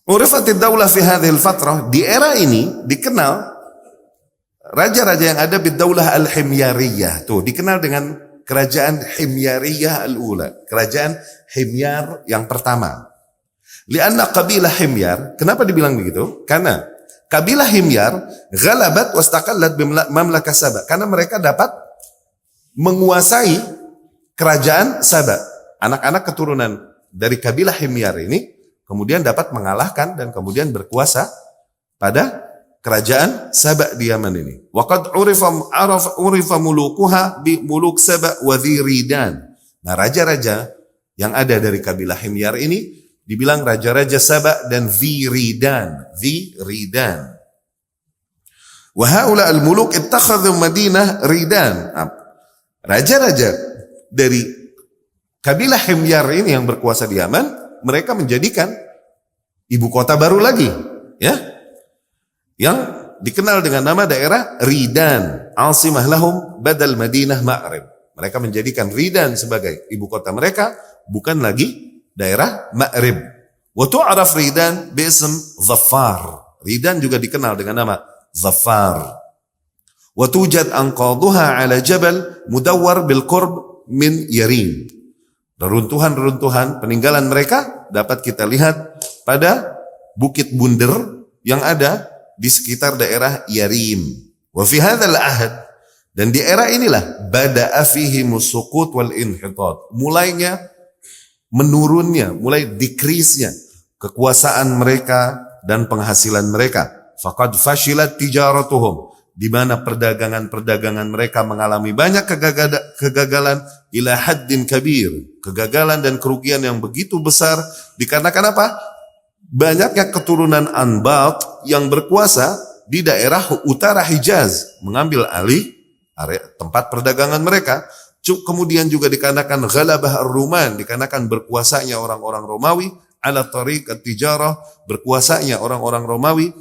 Urifatid daulah fi hadhil fatrah, di era ini dikenal raja-raja yang ada bid-daulah al-Himyariyah. Tuh, dikenal dengan kerajaan Himyariyah al-ula, kerajaan Himyar yang pertama. Lianna qabilah Himyar, kenapa dibilang begitu? Karena kabilah Himyar ghalabat wastaqallat bimamlakah Saba, karena mereka dapat menguasai kerajaan Saba. Anak-anak keturunan dari kabilah Himyar ini kemudian dapat mengalahkan dan kemudian berkuasa pada kerajaan Saba di Yaman ini. Waqad urifa mulukuha bi muluk Saba wa Dhiridan. Nah, raja-raja yang ada dari kabilah Himyar ini dibilang raja-raja Saba dan Dhiridan. Wa haula al-muluk ittakhadhu Madinah Ridan. Raja-raja dari kabilah Himyar ini yang berkuasa di Yaman, mereka menjadikan ibu kota baru lagi, ya, yang dikenal dengan nama daerah Ridan, asimah lahum badal Madinah Ma'rib. Mereka menjadikan Ridan sebagai ibu kota mereka, bukan lagi daerah Ma'rib. Wa tu'raf Ridan bi'ism Zaffar. Ridan juga dikenal dengan nama Zaffar. Wa tujad anqaduha ala jabal mudawwar bil qurb min Yarim. Reruntuhan-reruntuhan peninggalan mereka dapat kita lihat pada bukit bunder yang ada di sekitar daerah Yarim. Wa fi hadzal ahad, dan di era inilah bada'a fihi musuqut wal inhitat. Mulainya menurunnya, mulai decrease-nya kekuasaan mereka dan penghasilan mereka. Faqad fashilat tijaratuhum, di mana perdagangan-perdagangan mereka mengalami banyak kegagalan ila haddin kabir, kegagalan dan kerugian yang begitu besar dikarenakan apa? Banyaknya keturunan Anbat yang berkuasa di daerah utara Hijaz mengambil alih area tempat perdagangan mereka. Kemudian juga dikarenakan ghalabah ar-Ruman, dikarenakan berkuasanya orang-orang Romawi ala tariq at-tijarah, berkuasanya orang-orang Romawi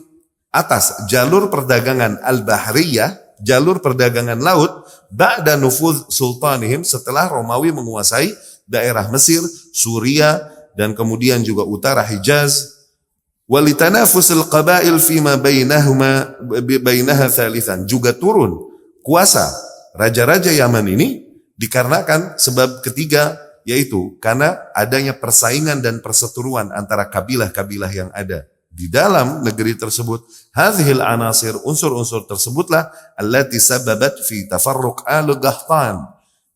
atas jalur perdagangan al-bahriyah, jalur perdagangan laut, ba'da nufuz sultanihim, setelah Romawi menguasai daerah Mesir, Suria, dan kemudian juga utara Hijaz. Walitanafusil qabail fima bainaha thalithan, juga turun kuasa raja-raja Yaman ini dikarenakan sebab ketiga, yaitu karena adanya persaingan dan perseteruan antara kabilah-kabilah yang ada di dalam negeri tersebut. Hadhil anasir, unsur-unsur tersebutlah allati sababat fi tafarruq al-Qahtan,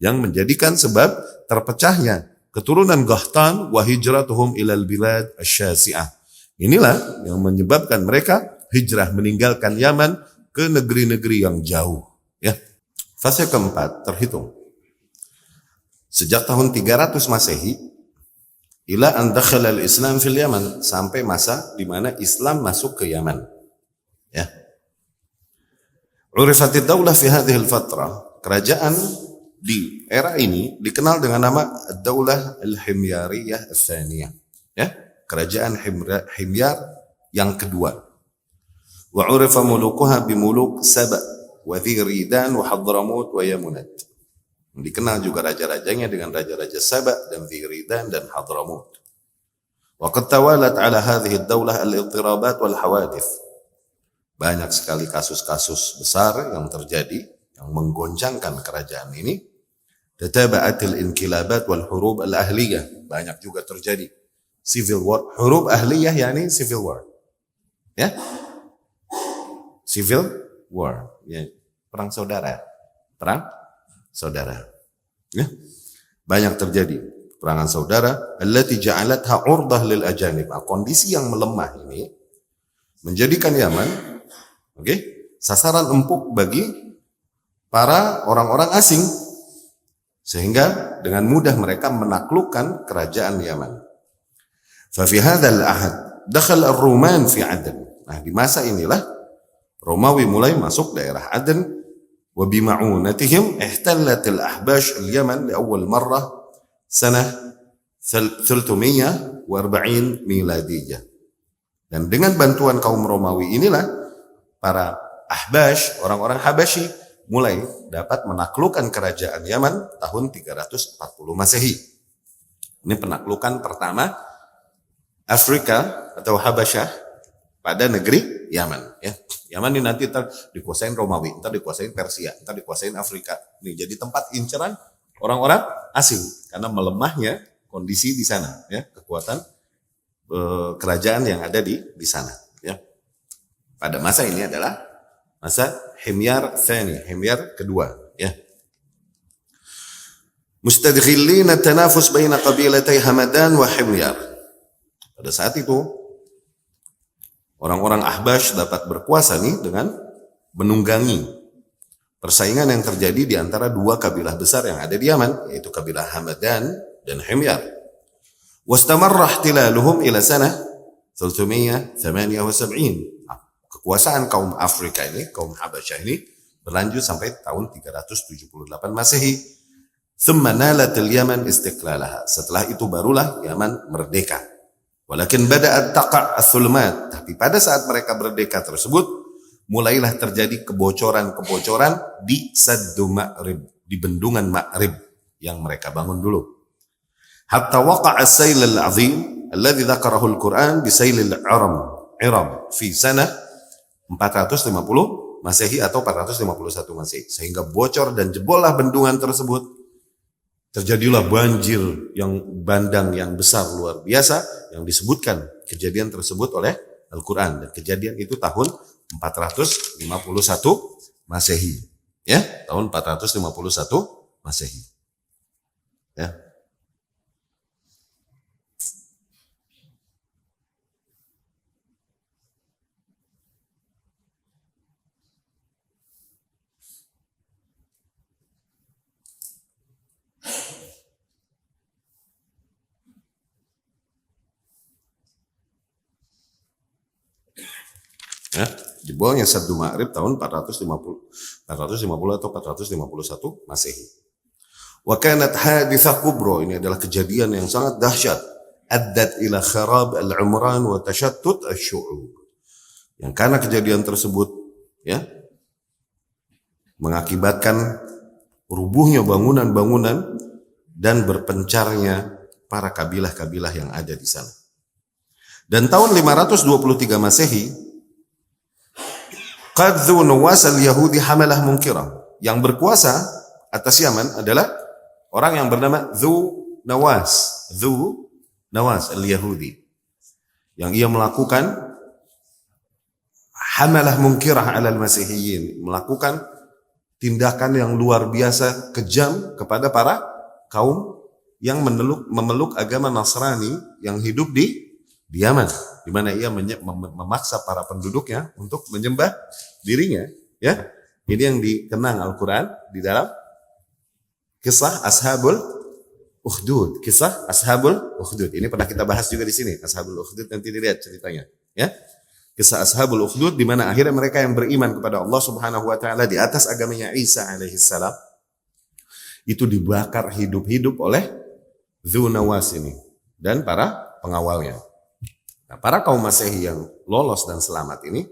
yang menjadikan sebab terpecahnya keturunan Qahtan wa hijratuhum ilal bilad asyasi'ah. Inilah yang menyebabkan mereka hijrah meninggalkan Yaman ke negeri-negeri yang jauh, ya. Fase keempat terhitung sejak tahun 300 Masehi ila an dakhala al-Islam fil Yaman, sampai masa di mana Islam masuk ke Yaman. Ya. Urifatid daulah fi hadhihi al-fatrah, kerajaan di era ini dikenal dengan nama Daulah Al-Himyariyah Ats-Tsaniyah. Ya, kerajaan Himyar yang kedua. Wa urifa mulukuha bimuluk Saba wa Dhiridan wa Hadramut wa Yamunat. Dikenal juga raja-rajanya dengan raja-raja Saba dan Dhiridan dan Hadramut. Wa qad tawalat ala hadhihi ad-daulah al-ittirabat wal hawadith. Banyak sekali kasus-kasus besar yang terjadi yang menggoncangkan kerajaan ini. Tataba'atil inkilabat wal hurub al-ahliyah. Banyak juga terjadi civil war. Hurub ahliyah yakni civil war. Ya? Civil war, ya, perang saudara. Perang saudara. Ya? Banyak terjadi perangan saudara allati ja'alatha 'urdah lil ajanib. Kondisi yang melemah ini menjadikan Yaman sasaran empuk bagi para orang-orang asing, sehingga dengan mudah mereka menaklukkan kerajaan Yaman. Fa fi hadzal ahad dakhala ar-Ruman fi Aden. Nah, di masa inilah Romawi mulai masuk daerah Aden, wa bi ma'unatihim ihtallat al-ahbash al-Yaman li awwal marrah sanah 340 miladiyah. Dan dengan bantuan kaum Romawi inilah para Ahbash, orang-orang Habasyi, mulai dapat menaklukkan kerajaan Yaman tahun 340 Masehi. Ini penaklukan pertama Afrika atau Habasyah pada negeri Yaman. Ya. Yaman ini nanti dikuasain Romawi, ntar dikuasain Persia, ntar dikuasain Afrika. Ini jadi tempat inceran orang-orang asing karena melemahnya kondisi di sana, ya, kekuatan kerajaan yang ada di sana. Ya. Pada masa ini adalah masa Himyar Tsani, Himyar kedua, ya. Mustadkhilina tanafus baina qabilatay Hamadan wa Himyar. Pada saat itu orang-orang Ahbash dapat berkuasa nih dengan menunggangi persaingan yang terjadi di antara dua kabilah besar yang ada di Yaman, yaitu kabilah Hamadan dan Himyar. Wastamarra ihtilaluhum ila sanah 378. Kekuasaan kaum Afrika ini, kaum Habasyah ini berlanjut sampai tahun 378 Masehi. Thumma nalat al-Yaman istiqlalaha. Setelah itu barulah Yaman merdeka. Walakin bada'at taqa' as-sulmat. Tapi pada saat mereka merdeka tersebut, mulailah terjadi kebocoran-kebocoran di Saddu Ma'rib, di bendungan Ma'rib yang mereka bangun dulu. Hatta waqa'a as-sayl al-'azim alladhi dzakarahu al-Qur'an bi sayl al-'Iram fi sanah 450 Masehi atau 451 Masehi, sehingga bocor dan jebollah bendungan tersebut. Terjadilah banjir yang bandang yang besar luar biasa yang disebutkan kejadian tersebut oleh Al-Quran, dan kejadian itu tahun 451 Masehi, ya, tahun 451 Masehi, ya. Ya, jebolnya Saddu Ma'rib tahun 450 atau 451 Masehi. Wa kanat haditsah kubra, ini adalah kejadian yang sangat dahsyat, addat ila kharab al-umran wa tashattut asy-syu'ub. Yang karena kejadian tersebut, ya, mengakibatkan rubuhnya bangunan-bangunan dan berpencarnya para kabilah-kabilah yang ada di sana. Dan tahun 523 Masehi, Qadzu Nawas al-Yahudi hamalah munkirah. Yang berkuasa atas Yaman adalah orang yang bernama Dzu Nawas al-Yahudi. Yang ia melakukan hamalah munkirah alal Masihiyin, melakukan tindakan yang luar biasa kejam kepada para kaum yang memeluk agama Nasrani yang hidup di Yaman, di mana ia memaksa para penduduknya untuk menyembah dirinya, ya. Ini yang dikenang Al-Quran di dalam kisah Ashabul Ukhdud, kisah Ashabul Ukhdud. Ini pernah kita bahas juga di sini. Ashabul Ukhdud nanti dilihat ceritanya, ya. Kisah Ashabul Ukhdud di mana akhirnya mereka yang beriman kepada Allah Subhanahu wa taala di atas agamanya Isa alaihi salam itu dibakar hidup-hidup oleh Dzunawas ini dan para pengawalnya. Nah, para kaum Masehi yang lolos dan selamat ini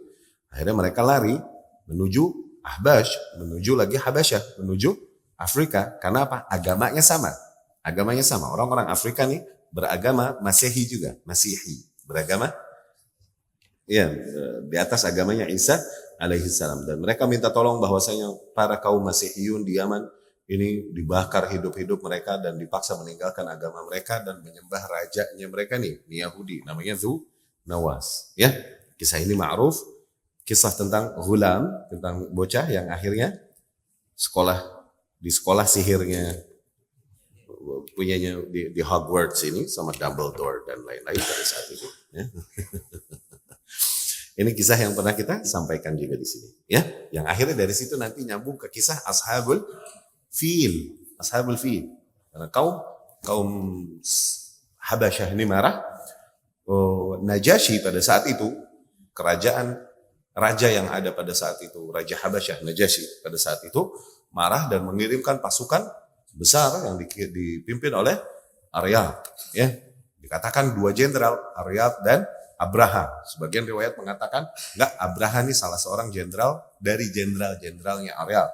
akhirnya mereka lari menuju Ahbash, menuju lagi Habasyah, menuju Afrika. Karena apa? Agamanya sama. Agamanya sama. Orang-orang Afrika nih beragama Masehi juga, Masihi, beragama ya di atas agamanya Isa alaihi salam. Dan mereka minta tolong bahwasanya para kaum Masihiyun di Yaman ini dibakar hidup-hidup mereka dan dipaksa meninggalkan agama mereka dan menyembah rajanya mereka nih, Yahudi, namanya Dzunawas. Ya, kisah ini ma'ruf, kisah tentang Ghulam, tentang bocah yang akhirnya di sekolah sihirnya punyanya di Hogwarts ini sama Dumbledore dan lain-lain pada saat itu. Ya. Ini kisah yang pernah kita sampaikan juga di sini. Ya, yang akhirnya dari situ nanti nyambung ke kisah Ashabul Fil. Ashabul Fil. Karena kaum Habasyah ini marah. Najasyi pada saat itu, kerajaan raja yang ada pada saat itu, Raja Habasyah Najasyi pada saat itu marah dan mengirimkan pasukan besar yang dipimpin oleh Aryab, ya. Dikatakan dua jenderal, Aryab dan Abraha. Sebagian riwayat mengatakan enggak, Abraha ini salah seorang jenderal dari jenderal-jenderalnya Aryab.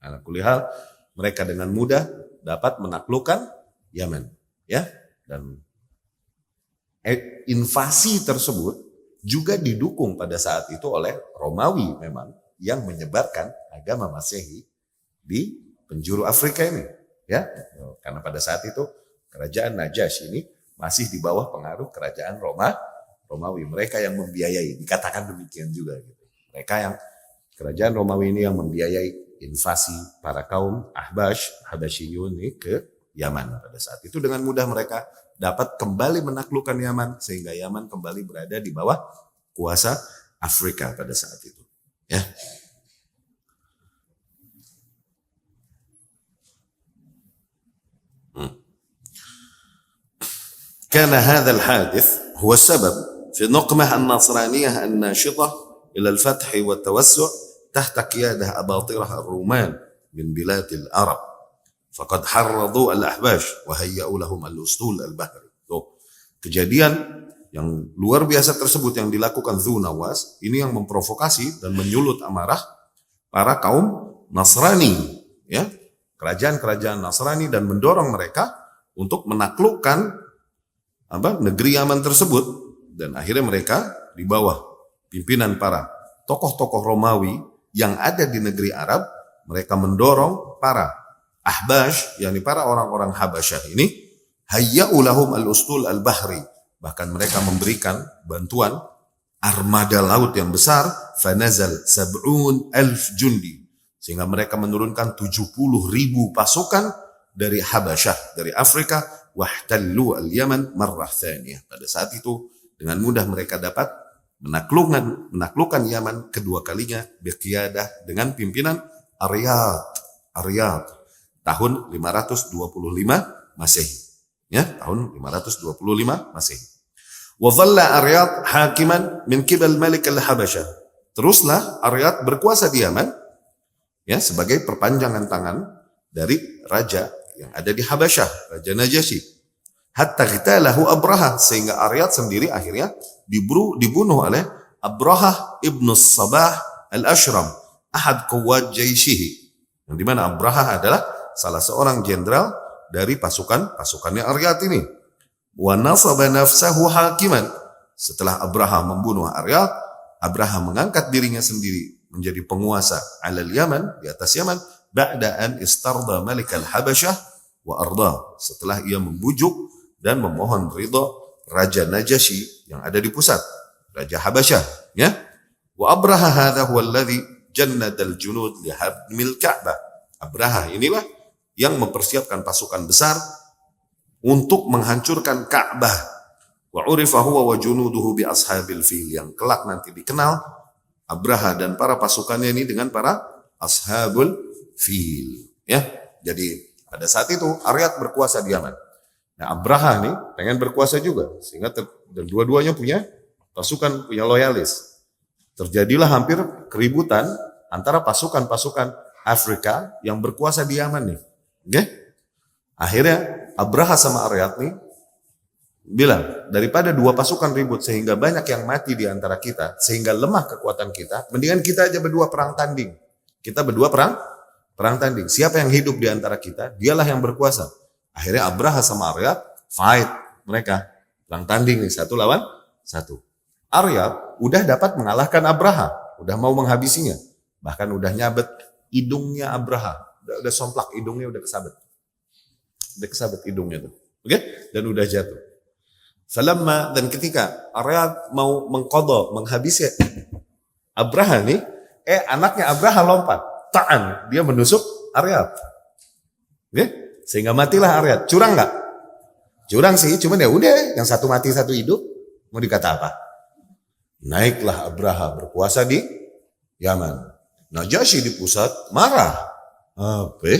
Nah, kulihal mereka dengan mudah dapat menaklukkan Yaman, ya. Dan invasi tersebut juga didukung pada saat itu oleh Romawi memang yang menyebarkan agama Masehi di penjuru Afrika ini. Ya, karena pada saat itu kerajaan Najasyi ini masih di bawah pengaruh kerajaan Romawi. Mereka yang membiayai, dikatakan demikian juga. Gitu. Kerajaan Romawi ini yang membiayai invasi para kaum Habasyiyun ini ke Yaman pada saat itu. Dengan mudah mereka dapat kembali menaklukkan Yaman sehingga Yaman kembali berada di bawah kuasa Afrika pada saat itu. Ya. كان هذا الحادث هو السبب في النقمة النصرانية الناشطة إلى الفتح والتوسع تحت قيادة أباطرة الرومان من بلاد العرب فقد حرضوا الأحباش وهيئوا لهم الأسطول البحري. Kejadian yang luar biasa tersebut yang dilakukan Dzunawas ini yang memprovokasi dan menyulut amarah para kaum Nasrani, ya, kerajaan-kerajaan Nasrani, dan mendorong mereka untuk menaklukkan negeri Yaman tersebut. Dan akhirnya mereka di bawah pimpinan para tokoh-tokoh Romawi yang ada di negeri Arab, mereka mendorong para Ahbash, yakni para orang-orang Habasyah ini, hayya'u lahum al-ustul al-bahri, bahkan mereka memberikan bantuan armada laut yang besar, fanazal 70,000 jundi, sehingga mereka menurunkan 70.000 pasukan dari Habasyah, dari Afrika, wahtallu al-Yaman marrah thaniyah. Pada saat itu dengan mudah mereka dapat menaklukkan Yaman kedua kalinya biqiyadah dengan pimpinan Aryad tahun 525 Masehi. Ya, tahun 525 Masehi. Wa dhalla Aryad hakiman min qibal Malik al-Habasyah. Teruslah Aryad berkuasa di Yaman, ya, sebagai perpanjangan tangan dari raja yang ada di Habasyah, Raja Najasyi. Hatta qitalahu Abraha, sehingga Aryad sendiri akhirnya dibunuh oleh Abraha ibnu Sabah al-Ashram, ahad quwwat jaishihi. Yang dimana Abraha adalah salah seorang jenderal dari pasukannya Aryad ini. Wa nasaba nafsahu hakiman. Setelah Abraha membunuh Aryad, Abraha mengangkat dirinya sendiri menjadi penguasa alal Yaman, di atas Yaman, ba'da an istarda Malik al-Habasyah wa arda, setelah ia membujuk dan memohon ridha Raja Najasyi yang ada di pusat, Raja Habasyah, ya. Wa Abraha hadha huwa alladhi jannada al-junud li hadmil Ka'bah. Abraha inilah yang mempersiapkan pasukan besar untuk menghancurkan Ka'bah. Wa urifa huwa wa junuduhu bi ashabil fil, yang kelak nanti dikenal Abraha dan para pasukannya ini dengan para ashabul fil, ya. Jadi Pada saat itu Aryat berkuasa di Yaman. Nah, Abraha nih pengen berkuasa juga, sehingga dan dua-duanya punya pasukan, punya loyalis. Terjadilah hampir keributan antara pasukan-pasukan Afrika yang berkuasa di Yaman nih. Oke? Akhirnya Abraha sama Aryat nih bilang, daripada dua pasukan ribut sehingga banyak yang mati di antara kita, sehingga lemah kekuatan kita, mendingan kita aja berdua perang tanding. Kita berdua perang tanding. Siapa yang hidup di antara kita, dialah yang berkuasa. Akhirnya Abraha sama Aryat fight mereka. Perang tanding nih, 1 lawan 1. Aryat udah dapat mengalahkan Abraha, udah mau menghabisinya. Bahkan udah nyabet hidungnya Abraha. Udah somplak hidungnya, udah kesabet. Udah kesabet hidungnya tuh. Oke? Dan udah jatuh. Falamma, dan ketika Aryat mau mengqadha, menghabisi Abraha nih, anaknya Abraha lompat. Ta'an, dia menusuk Aryat. Oke? Sehingga matilah Aryat. Curang nggak? Curang sih, cuman ya udah, yang satu mati satu hidup, mau dikata apa? Naiklah Abraha berkuasa di Yaman. Najasyi di pusat marah. Apa?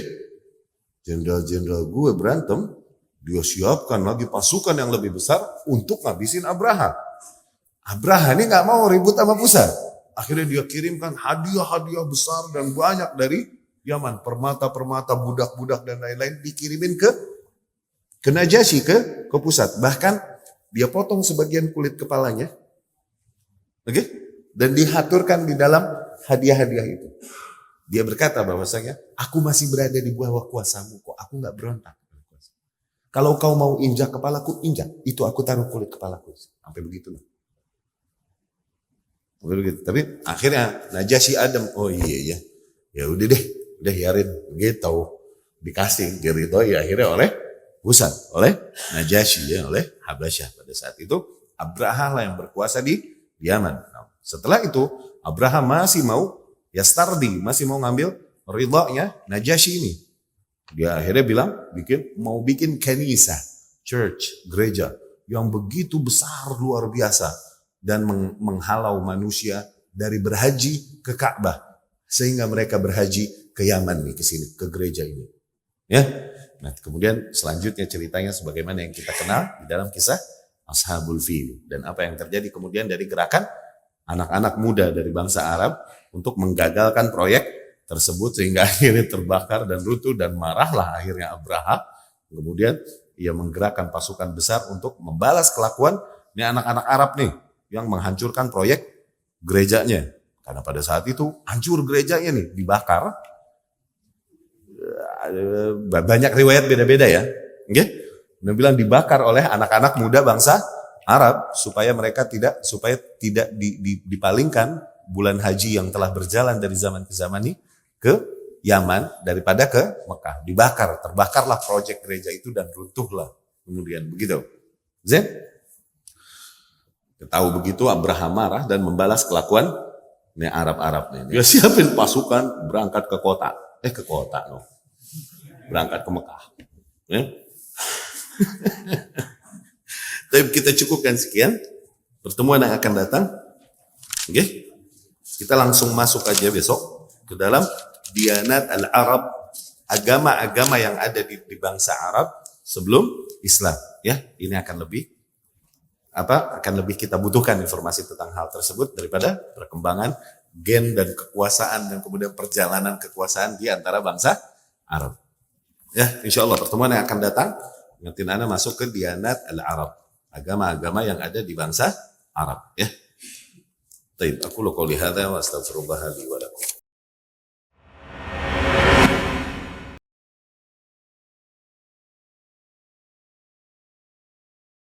Jenderal-jenderal gue berantem, dia siapkan lagi pasukan yang lebih besar untuk ngabisin Abraha. Abraha ini nggak mau ribut sama pusat. Akhirnya dia kirimkan hadiah-hadiah besar dan banyak dari Yaman. Permata-permata, budak-budak dan lain-lain dikirimin ke Najasyi, ke pusat. Bahkan dia potong sebagian kulit kepalanya. Oke? Dan dihaturkan di dalam hadiah-hadiah itu. Dia berkata bahwasanya, aku masih berada di bawah kuasamu kok. Aku nggak berontak. Kalau kau mau injak kepalaku, injak. Itu aku taruh kulit kepalaku. Sampai begitu. Begitu. Tapi akhirnya Najasyi adem. Oh iya ya. Ya udah deh, udah hiarin gitu. Dikasih diridhoi akhirnya oleh pusat, oleh Najasyi ya, oleh Habasyah. Pada saat itu Abraha lah yang berkuasa di Yaman. Nah, setelah itu Abraha masih mau yastardi, masih mau ngambil ridhanya Najasyi ini. Dia akhirnya bilang mau bikin kanisa, church, gereja yang begitu besar luar biasa dan menghalau manusia dari berhaji ke Ka'bah sehingga mereka berhaji ke Yaman nih, ke sini, ke gereja ini. Ya. Nah, kemudian selanjutnya ceritanya sebagaimana yang kita kenal di dalam kisah Ashabul Fil, dan apa yang terjadi kemudian dari gerakan anak-anak muda dari bangsa Arab untuk menggagalkan proyek tersebut sehingga akhirnya terbakar dan runtuh, dan marahlah akhirnya Abraha. Kemudian ia menggerakkan pasukan besar untuk membalas kelakuan ini anak-anak Arab nih yang menghancurkan proyek gerejanya. Karena pada saat itu hancur gerejanya nih, dibakar. Banyak riwayat beda-beda ya. Oke? Dia bilang dibakar oleh anak-anak muda bangsa Arab supaya tidak dipalingkan bulan haji yang telah berjalan dari zaman ke zaman ini ke Yaman daripada ke Mekah. Dibakar, terbakarlah proyek gereja itu dan runtuhlah kemudian begitu. Zen? Tahu begitu Abraham marah dan membalas kelakuan ini Arab-Arab ini. Dia siapin pasukan berangkat ke kota. Berangkat ke Mekah. Ya? Tapi kita cukupkan sekian. Pertemuan yang akan datang. Oke? Kita langsung masuk aja besok ke dalam Diyanat al-Arab, agama-agama yang ada di bangsa Arab sebelum Islam. Ya, ini akan lebih kita butuhkan informasi tentang hal tersebut daripada perkembangan gen dan kekuasaan dan kemudian perjalanan kekuasaan di antara bangsa Arab. Ya, insya Allah pertemuan yang akan datang nanti Anda masuk ke Diyanat al-Arab, agama-agama yang ada di bangsa Arab. Ya. Baik, aku qouli hadza wa astaghfirullah li wa lakum.